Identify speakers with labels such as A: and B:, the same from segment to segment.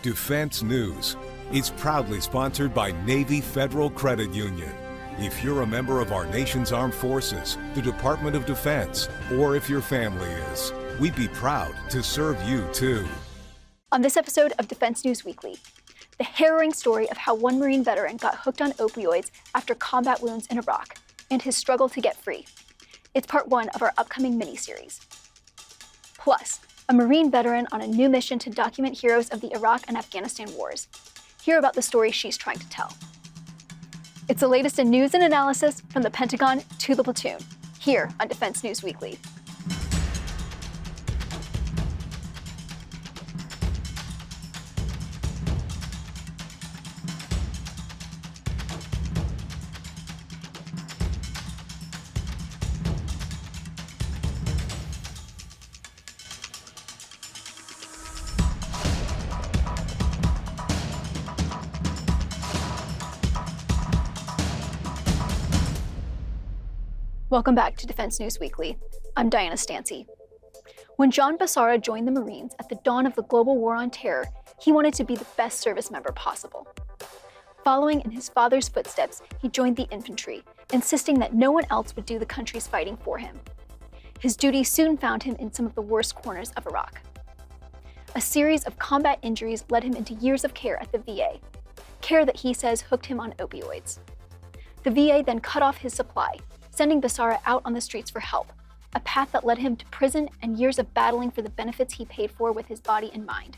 A: Defense News. It's proudly sponsored by Navy Federal Credit Union. If you're a member of our nation's armed forces, the Department of Defense, or if your family is, we'd be proud to serve you too.
B: On this episode of Defense News Weekly, the harrowing story of how one Marine veteran got hooked on opioids after combat wounds in Iraq and his struggle to get free. It's part one of our upcoming mini-series. Plus, a Marine veteran on a new mission to document heroes of the Iraq and Afghanistan wars. Hear about the story she's trying to tell. It's the latest in news and analysis from the Pentagon to the platoon, here on Defense News Weekly. Welcome back to Defense News Weekly. I'm Diana Stancy. When John Basara joined the Marines at the dawn of the global war on terror, he wanted to be the best service member possible. Following in his father's footsteps, he joined the infantry, insisting that no one else would do the country's fighting for him. His duty soon found him in some of the worst corners of Iraq. A series of combat injuries led him into years of care at the VA, care that he says hooked him on opioids. The VA then cut off his supply, sending Basara out on the streets for help, a path that led him to prison and years of battling for the benefits he paid for with his body and mind.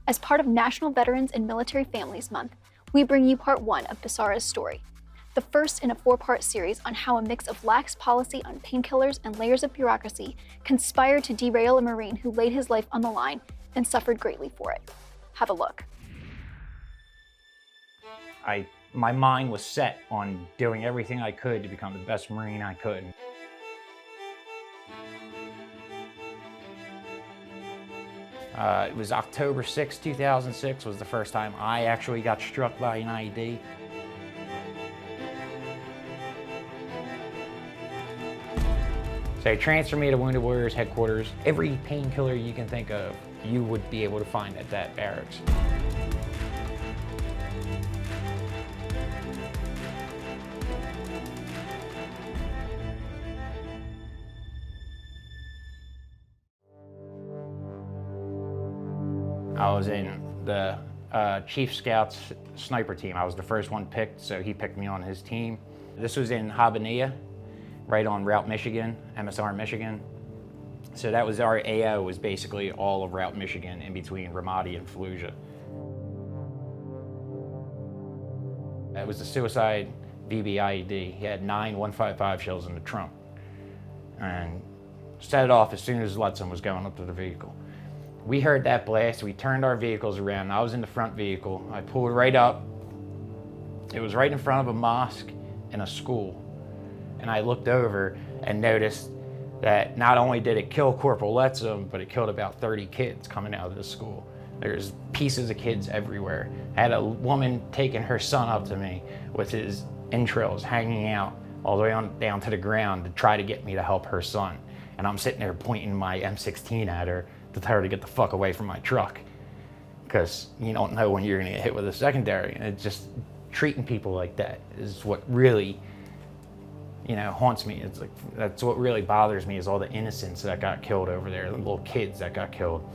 B: As part of National Veterans and Military Families Month, we bring you part one of Basara's story, the first in a four-part series on how a mix of lax policy on painkillers and layers of bureaucracy conspired to derail a Marine who laid his life on the line and suffered greatly for it. Have a look.
C: My mind was set on doing everything I could to become the best Marine I could. It was October 6, 2006 was the first time I actually got struck by an IED. So they transferred me to Wounded Warriors headquarters. Every painkiller you can think of, you would be able to find at that barracks. I was in the Chief Scouts sniper team. I was the first one picked, so he picked me on his team. This was in Habanilla, right on Route Michigan, MSR Michigan. So that was our AO, was basically all of Route Michigan in between Ramadi and Fallujah. It was a suicide VB-IED. He had 9 .155 shells in the trunk and set it off as soon as Lutsen was going up to the vehicle. We heard that blast, we turned our vehicles around. I was in the front vehicle. I pulled right up. It was right in front of a mosque and a school. And I looked over and noticed that not only did it kill Corporal Lutsen, but it killed about 30 kids coming out of the school. There's pieces of kids everywhere. I had a woman taking her son up to me with his entrails hanging out all the way on down to the ground to try to get me to help her son. And I'm sitting there pointing my M16 at her to tell her to get the fuck away from my truck, because you don't know when you're gonna get hit with a secondary. And it's just treating people like that is what really, haunts me. It's like, that's what really bothers me, is all the innocents that got killed over there, the little kids that got killed.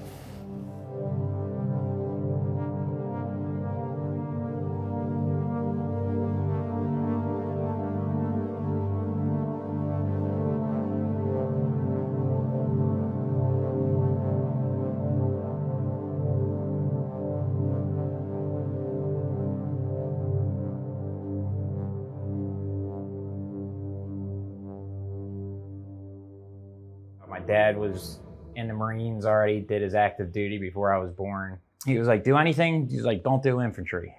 C: My dad was in the Marines already, did his active duty before I was born. He was like, do anything? He's like, don't do infantry.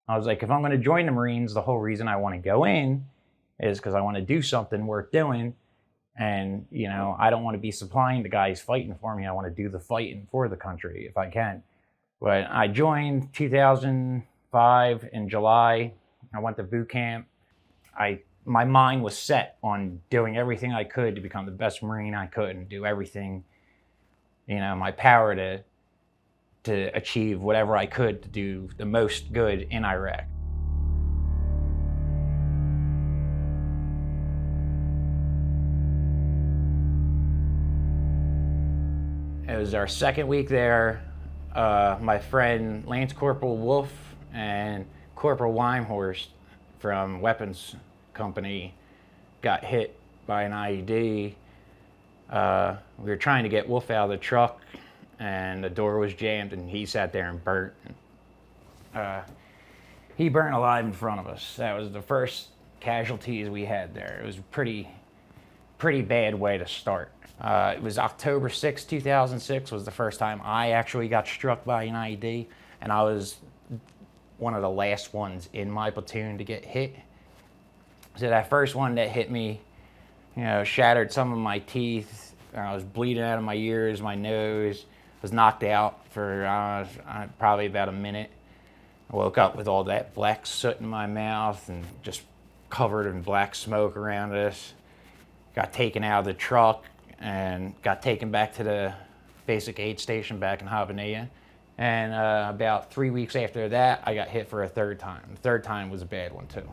C: I was like, if I'm gonna join the Marines, the whole reason I wanna go in is because I wanna do something worth doing. And, I don't wanna be supplying the guys fighting for me. I wanna do the fighting for the country if I can. But I joined 2005 in July. I went to boot camp. My mind was set on doing everything I could to become the best Marine I could and do everything, my power to to achieve whatever I could to do the most good in Iraq. It was our second week there. My friend Lance Corporal Wolf and Corporal Weimhorst from Weapons Company got hit by an IED. We were trying to get Wolf out of the truck, and the door was jammed, and he sat there and burnt. He burnt alive in front of us. That was the first casualties we had there. It was a pretty bad way to start. It was October 6, 2006 was the first time I actually got struck by an IED, and I was one of the last ones in my platoon to get hit. So that first one that hit me, shattered some of my teeth. I was bleeding out of my ears, my nose, was knocked out for probably about a minute. I woke up with all that black soot in my mouth and just covered in black smoke around us. Got taken out of the truck and got taken back to the basic aid station back in Havanea. And about 3 weeks after that, I got hit for a third time. The third time was a bad one too.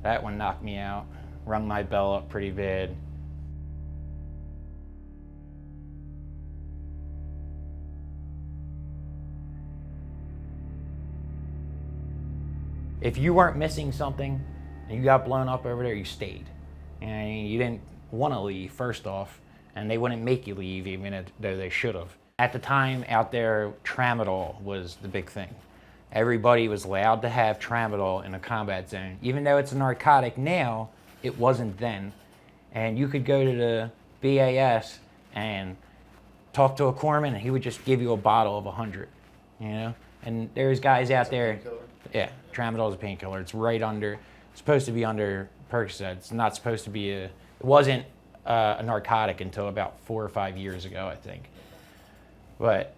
C: That one knocked me out, rung my bell up pretty bad. If you weren't missing something and you got blown up over there, you stayed. And you didn't want to leave, first off, and they wouldn't make you leave even though they should have. At the time out there, tramadol was the big thing. Everybody was allowed to have tramadol in a combat zone. Even though it's a narcotic now, it wasn't then. And you could go to the BAS and talk to a corpsman, and he would just give you a bottle of 100, And there's guys out there. Yeah, tramadol is a painkiller. It's supposed to be under Percocet. It's not supposed to be it wasn't a narcotic until about 4 or 5 years ago, I think. But,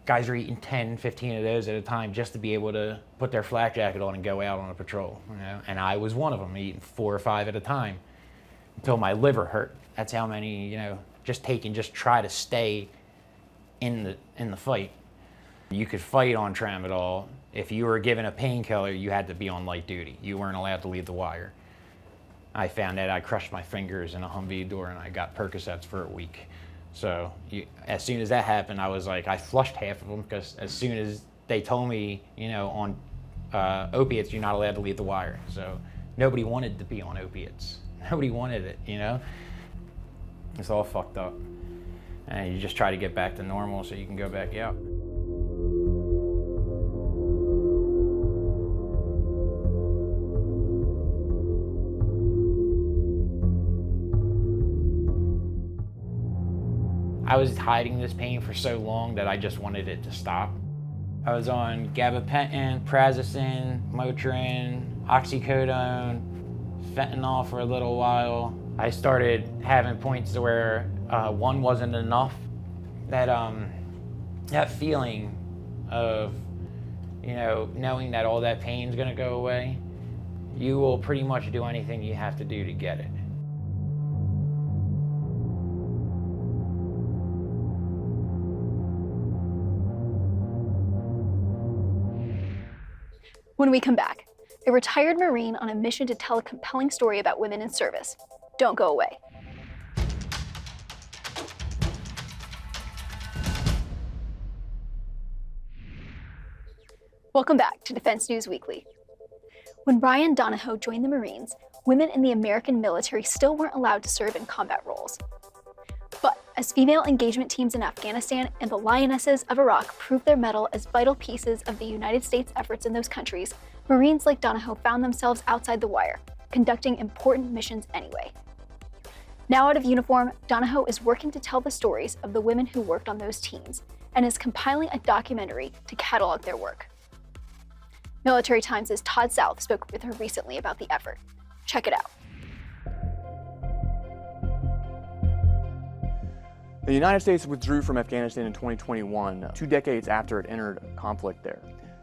C: guys are eating 10, 15 of those at a time just to be able to put their flak jacket on and go out on a patrol. And I was one of them, eating 4 or 5 at a time until my liver hurt. That's how many, just try to stay in the fight. You could fight on tramadol. If you were given a painkiller, you had to be on light duty. You weren't allowed to leave the wire. I found that I crushed my fingers in a Humvee door and I got Percocets for a week. So as soon as that happened, I was like, I flushed half of them because as soon as they told me, on opiates, you're not allowed to leave the wire. So nobody wanted to be on opiates. Nobody wanted it, It's all fucked up. And you just try to get back to normal so you can go back out. I was hiding this pain for so long that I just wanted it to stop. I was on gabapentin, prazosin, Motrin, oxycodone, fentanyl for a little while. I started having points to where one wasn't enough. That feeling of, knowing that all that pain's gonna go away, you will pretty much do anything you have to do to get it.
B: When we come back, a retired Marine on a mission to tell a compelling story about women in service. Don't go away. Welcome back to Defense News Weekly. When Ryan Donahoe joined the Marines, women in the American military still weren't allowed to serve in combat roles. But as female engagement teams in Afghanistan and the Lionesses of Iraq proved their mettle as vital pieces of the United States efforts in those countries, Marines like Donahoe found themselves outside the wire, conducting important missions anyway. Now out of uniform, Donahoe is working to tell the stories of the women who worked on those teams and is compiling a documentary to catalog their work. Military Times' Todd South spoke with her recently about the effort. Check it out.
D: The United States withdrew from Afghanistan in 2021, 2 decades after it entered conflict there.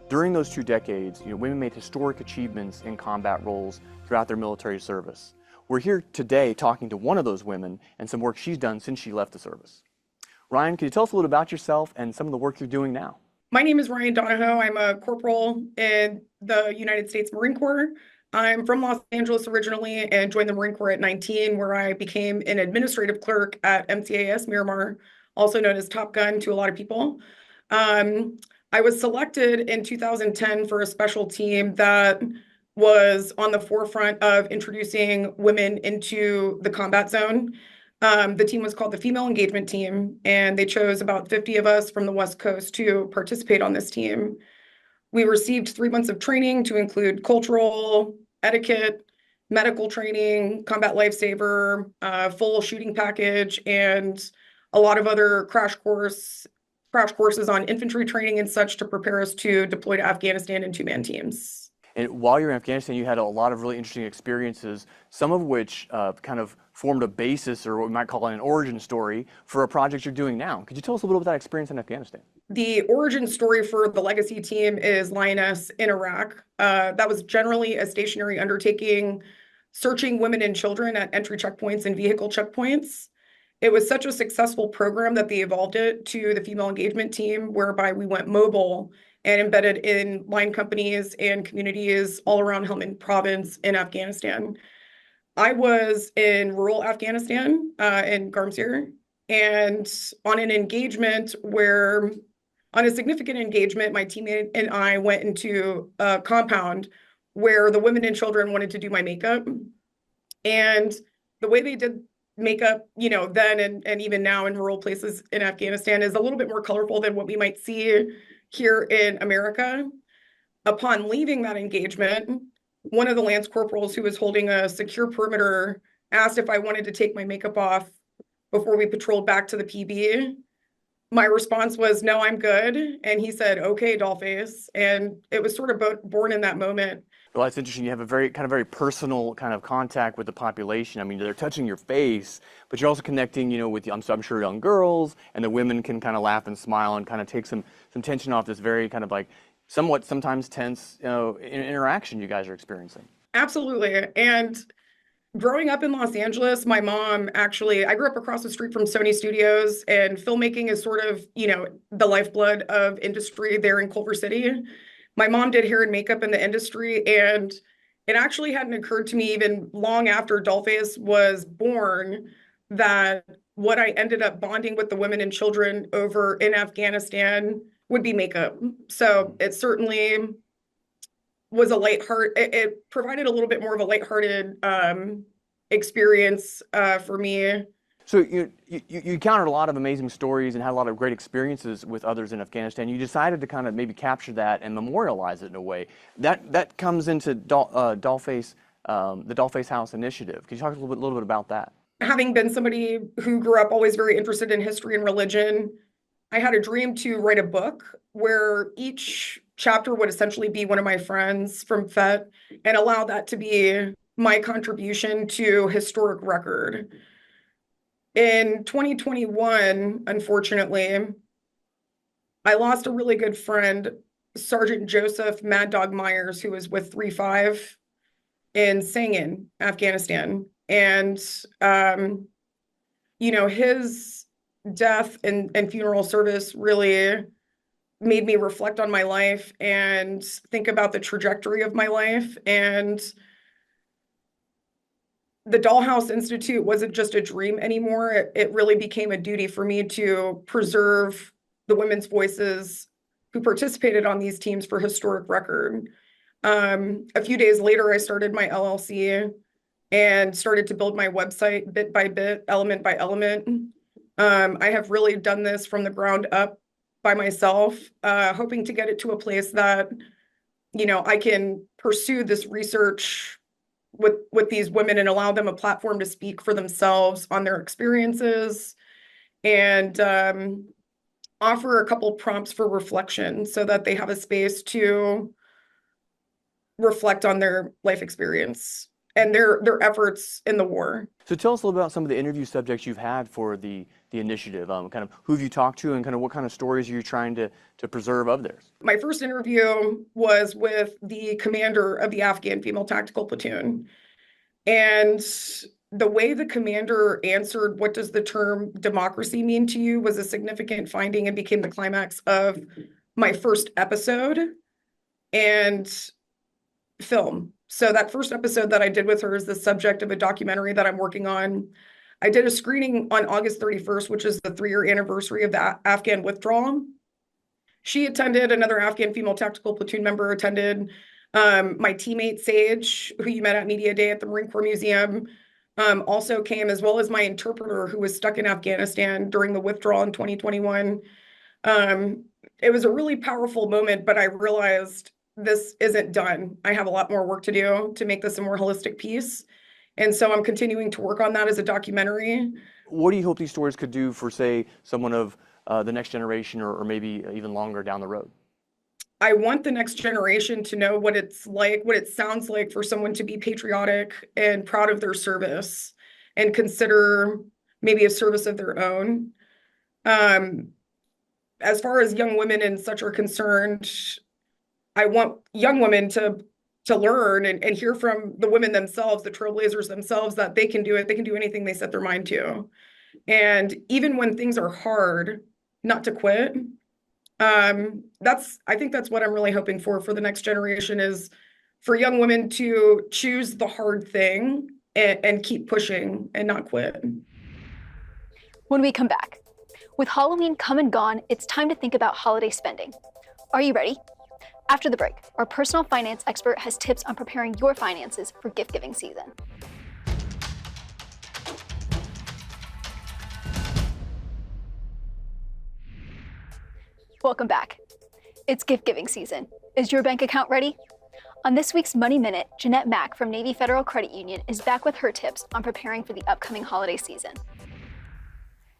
D: During those 2 decades, women made historic achievements in combat roles throughout their military service. We're here today talking to one of those women and some work she's done since she left the service. Ryan, can you tell us a little about yourself and some of the work you're doing now?
E: My name is Ryan Donahoe. I'm a corporal in the United States Marine Corps. I'm from Los Angeles originally and joined the Marine Corps at 19, where I became an administrative clerk at MCAS Miramar, also known as Top Gun to a lot of people. Um, I was selected in 2010 for a special team that was on the forefront of introducing women into the combat zone. The team was called the Female Engagement Team, and they chose about 50 of us from the West Coast to participate on this team. We received 3 months of training to include cultural, etiquette, medical training, combat lifesaver, full shooting package, and a lot of other crash courses on infantry training and such to prepare us to deploy to Afghanistan in two-man teams.
D: And while you're in Afghanistan, you had a lot of really interesting experiences, some of which kind of formed a basis, or what we might call an origin story, for a project you're doing now. Could you tell us a little bit about that experience in Afghanistan?
E: The origin story for the legacy team is Lioness in Iraq. That was generally a stationary undertaking, searching women and children at entry checkpoints and vehicle checkpoints. It was such a successful program that they evolved it to the female engagement team, whereby we went mobile and embedded in line companies and communities all around Helmand province in Afghanistan. I was in rural Afghanistan, in Garmsir, and on an engagement where, on a significant engagement, my teammate and I went into a compound where the women and children wanted to do my makeup. And the way they did makeup, then and even now in rural places in Afghanistan is a little bit more colorful than what we might see here in America. Upon leaving that engagement, one of the lance corporals who was holding a secure perimeter asked if I wanted to take my makeup off before we patrolled back to the PB. My response was, no, I'm good. And he said, okay, dollface. And it was sort of born in that moment.
D: Well, that's interesting. You have a very personal kind of contact with the population. I mean, they're touching your face, but you're also connecting, with I'm sure young girls, and the women can kind of laugh and smile and kind of take some tension off this very kind of like somewhat sometimes tense, interaction you guys are experiencing.
E: Absolutely. And growing up in Los Angeles, my mom actually, I grew up across the street from Sony Studios, and filmmaking is sort of, the lifeblood of industry there in Culver City. My mom did hair and makeup in the industry, and it actually hadn't occurred to me even long after Dollface was born that what I ended up bonding with the women and children over in Afghanistan would be makeup. So it certainly was it provided a little bit more of a lighthearted experience for me.
D: So you encountered a lot of amazing stories and had a lot of great experiences with others in Afghanistan. You decided to kind of maybe capture that and memorialize it in a way. That comes into Dollface, the Dollface House initiative. Can you talk a little bit about that?
E: Having been somebody who grew up always very interested in history and religion, I had a dream to write a book where each chapter would essentially be one of my friends from FET and allow that to be my contribution to historic record. In 2021, unfortunately, I lost a really good friend, Sergeant Joseph Mad Dog Myers, who was with 3-5 in Sangin, Afghanistan. And, his death and funeral service really made me reflect on my life and think about the trajectory of my life. And the Dollhouse Institute wasn't just a dream anymore. It really became a duty for me to preserve the women's voices who participated on these teams for historic record. A few days later, I started my LLC and started to build my website bit by bit, element by element. I have really done this from the ground up by myself, hoping to get it to a place that, I can pursue this research with these women and allow them a platform to speak for themselves on their experiences, and offer a couple prompts for reflection so that they have a space to reflect on their life experience and their efforts in the war.
D: So tell us a little about some of the interview subjects you've had for the initiative, kind of who have you talked to and kind of what kind of stories are you trying to preserve of theirs?
E: My first interview was with the commander of the Afghan Female Tactical Platoon. And the way the commander answered, what does the term democracy mean to you, was a significant finding and became the climax of my first episode and film. So that first episode that I did with her is the subject of a documentary that I'm working on. I did a screening on August 31st, which is the 3-year anniversary of the Afghan withdrawal. She attended, another Afghan female tactical platoon member attended. My teammate Sage, who you met at Media Day at the Marine Corps Museum, also came, as well as my interpreter who was stuck in Afghanistan during the withdrawal in 2021. It was a really powerful moment, but I realized this isn't done. I have a lot more work to do to make this a more holistic piece. And so I'm continuing to work on that as a documentary.
D: What do you hope these stories could do for, say, someone of the next generation or maybe even longer down the road?
E: I want the next generation to know what it's like, what it sounds like for someone to be patriotic and proud of their service and consider maybe a service of their own. As far as young women and such are concerned, I want young women to learn and hear from the women themselves, the trailblazers themselves, that they can do it. They can do anything they set their mind to. And even when things are hard, not to quit. I think that's what I'm really hoping for the next generation, is for young women to choose the hard thing and keep pushing and not quit.
B: When we come back, with Halloween come and gone, it's time to think about holiday spending. Are you ready? After the break, our personal finance expert has tips on preparing your finances for gift-giving season. Welcome back. It's gift-giving season. Is your bank account ready? On this week's Money Minute, Jeanette Mack from Navy Federal Credit Union is back with her tips on preparing for the upcoming holiday season.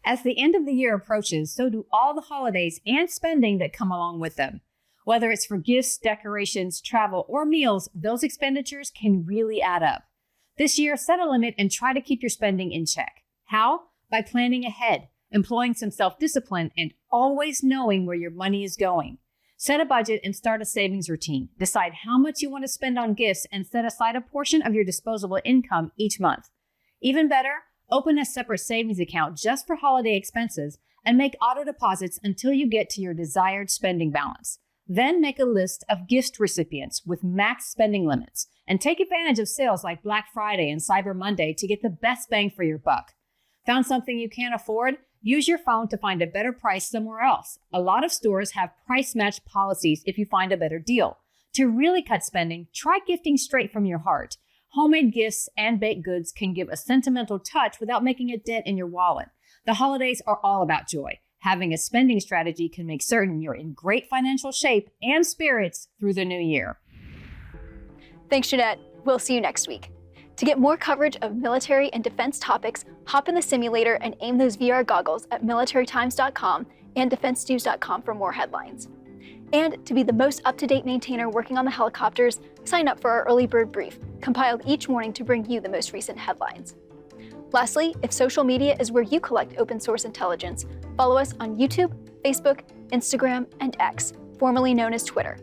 F: As the end of the year approaches, so do all the holidays and spending that come along with them. Whether it's for gifts, decorations, travel, or meals, those expenditures can really add up. This year, set a limit and try to keep your spending in check. How? By planning ahead, employing some self-discipline, and always knowing where your money is going. Set a budget and start a savings routine. Decide how much you want to spend on gifts and set aside a portion of your disposable income each month. Even better, open a separate savings account just for holiday expenses and make auto deposits until you get to your desired spending balance. Then make a list of gift recipients with max spending limits and take advantage of sales like Black Friday and Cyber Monday to get the best bang for your buck. Found something you can't afford? Use your phone to find a better price somewhere else. A lot of stores have price match policies if you find a better deal. To really cut spending, try gifting straight from your heart. Homemade gifts and baked goods can give a sentimental touch without making a dent in your wallet. The holidays are all about joy. Having a spending strategy can make certain you're in great financial shape and spirits through the new year.
B: Thanks, Jeanette. We'll see you next week. To get more coverage of military and defense topics, hop in the simulator and aim those VR goggles at militarytimes.com and defensenews.com for more headlines. And to be the most up-to-date maintainer working on the helicopters, sign up for our early bird brief, compiled each morning to bring you the most recent headlines. Lastly, if social media is where you collect open source intelligence, follow us on YouTube, Facebook, Instagram, and X, formerly known as Twitter.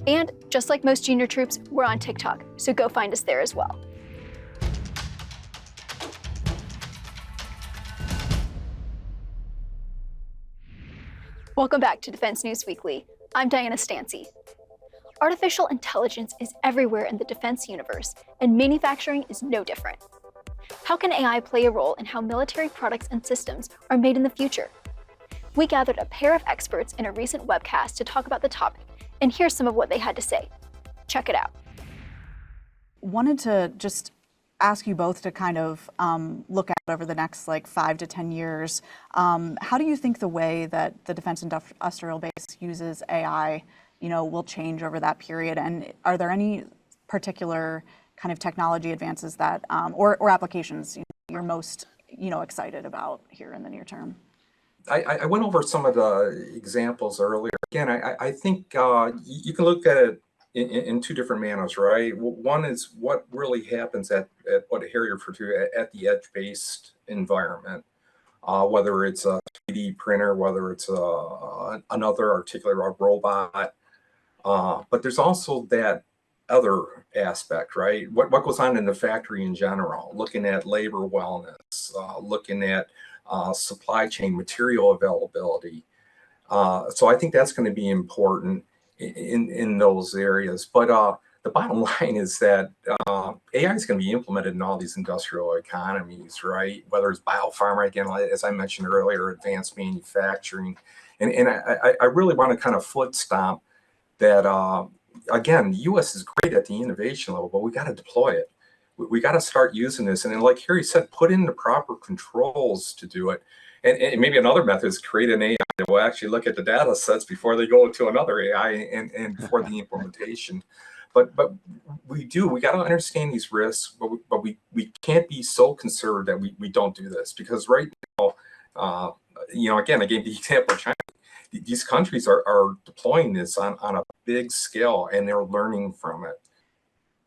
B: And just like most junior troops, we're on TikTok, so go find us there as well. Welcome back to Defense News Weekly. I'm Diana Stancy. Artificial intelligence is everywhere in the defense universe, and manufacturing is no different. How can AI play a role in how military products and systems are made in the future? We gathered a pair of experts in a recent webcast to talk about the topic, and here's some of what they had to say. Check it out.
G: Wanted to just ask you both to kind of look at over the next 5 to 10 years. How do you think the way that the defense industrial base uses AI, will change over that period? And are there any particular kind of technology advances that, or applications you're most, excited about here in the near term?
H: I went over some of the examples earlier. Again, I think you can look at it in two different manners, right? One is what really happens at what Harry referred to at the edge-based environment, whether it's a 3D printer, whether it's another articulated robot. But there's also that other aspect, right? What goes on in the factory in general, looking at labor wellness, looking at supply chain material availability. So I think that's going to be important in those areas. But the bottom line is that AI is going to be implemented in all these industrial economies, right? Whether it's biopharma, again, as I mentioned earlier, advanced manufacturing. And I really want to kind of foot stomp that, again, the U.S. is great at the innovation level, but we got to deploy it. We got to start using this. And then, like Harry said, put in the proper controls to do it. And maybe another method is create an AI that will actually look at the data sets before they go to another AI and before the implementation. But we got to understand these risks, but we can't be so conservative that we don't do this, because right now, again, I gave the example of China. These countries are deploying this on a big scale, and they're learning from it.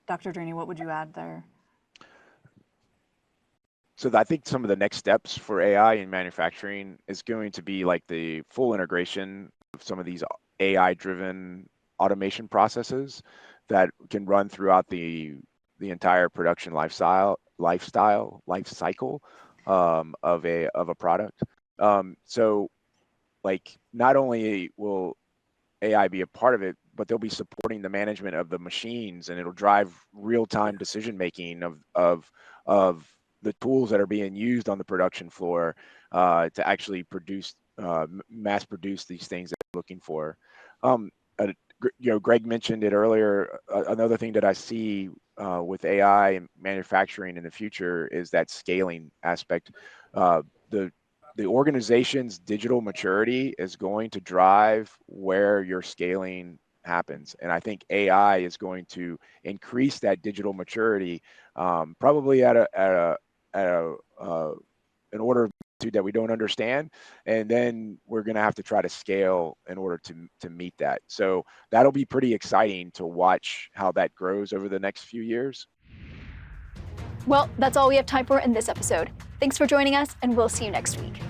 G: Dr. Drini, what would you add there?
I: So I think some of the next steps for AI in manufacturing is going to be like the full integration of some of these AI-driven automation processes that can run throughout the entire production life cycle of a product. So like not only will AI be a part of it, but they'll be supporting the management of the machines, and it'll drive real-time decision making of the tools that are being used on the production floor to actually produce, mass produce these things that we're looking for. Greg mentioned it earlier. Another thing that I see with AI and manufacturing in the future is that scaling aspect. The organization's digital maturity is going to drive where your scaling happens. And I think AI is going to increase that digital maturity, probably at an order of magnitude that we don't understand. And then we're going to have to try to scale in order to meet that. So that'll be pretty exciting to watch how that grows over the next few years.
B: Well, that's all we have time for in this episode. Thanks for joining us, and we'll see you next week.